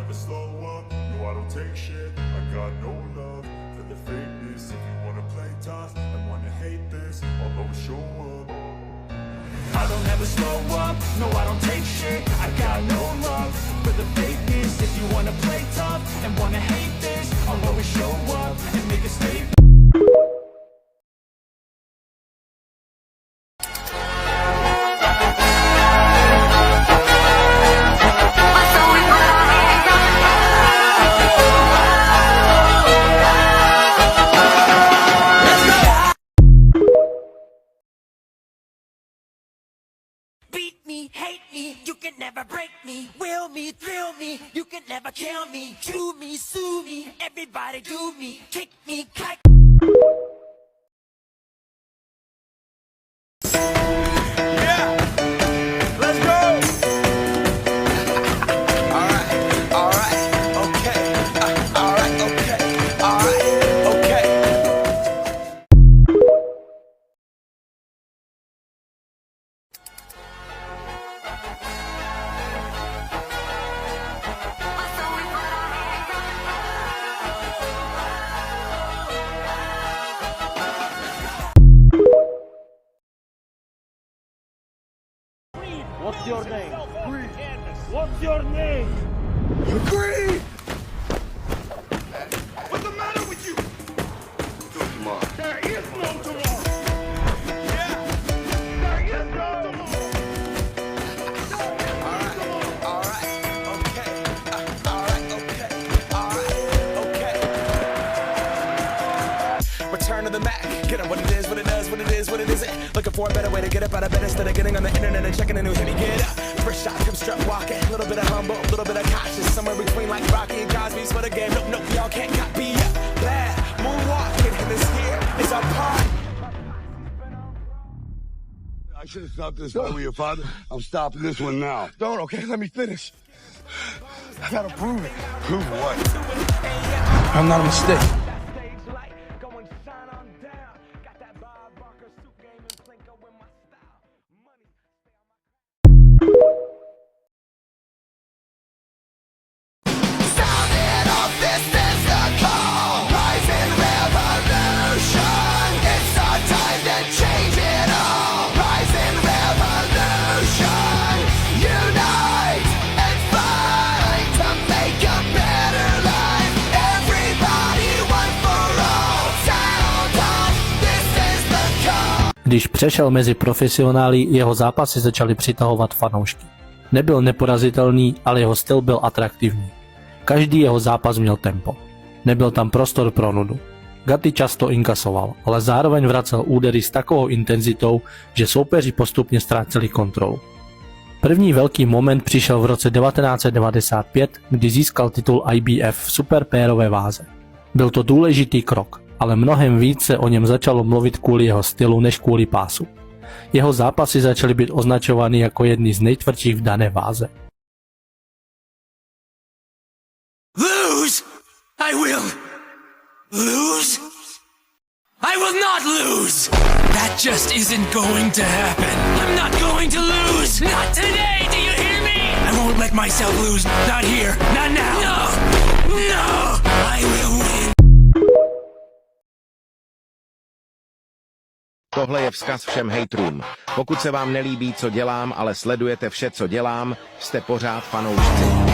never slow up, no I don't take shit. I got no love for the fakeness. If you wanna play tough and wanna hate this, I'll always show up. I don't ever slow up, no I don't take shit. I got no love for the fakeness. If you wanna play tough and wanna hate this, I'll always show up and make a statement. Beat me, hate me, you can never break me. Will me, thrill me, you can never kill me. Chew me, sue me, everybody do me. Kick me, kite. Yeah, let's go. All right, okay. All right, okay. What's your name? Green. What's your name? Green! What's the matter with you? Tomorrow. There is no tomorrow. Yeah. There is no tomorrow. All right, okay. Return to the Mac. Get up what it is, what it does, what it is, what it isn't. Looking for a better way to get up out of bed instead of getting on the internet and checking a new hit. Get up. First shot, come strut walking. A little bit of humble, a little bit of cautious. Somewhere between like Rocky and Cosby's for the game. Nope, y'all can't copy ya. Bad moonwalking, and this here is our part. I should have stopped this one with your father. I'm stopping this one now. Don't, okay? Let me finish. I gotta prove it. Prove what? I'm not a mistake. Když přešel mezi profesionály, jeho zápasy začaly přitahovat fanoušky. Nebyl neporazitelný, ale jeho styl byl atraktivní. Každý jeho zápas měl tempo. Nebyl tam prostor pro nudu. Gatti často inkasoval, ale zároveň vracel údery s takovou intenzitou, že soupeři postupně ztráceli kontrolu. První velký moment přišel v roce 1995, kdy získal titul IBF v superpérové váze. Byl to důležitý krok, ale mnohem víc se o něm začalo mluvit kvůli jeho stylu než kvůli pásu. Jeho zápasy začaly být označovány jako jedny z nejtvrdších v dané váze. Lose? I will. Lose? I will not lose! That just isn't going to happen. I'm not going to lose! Not today, do you hear me? I won't let myself lose. Not here. Not now. No! No! I will win! Tohle je vzkaz všem hejtrům. Pokud se vám nelíbí, co dělám, ale sledujete vše, co dělám, jste pořád fanoušci.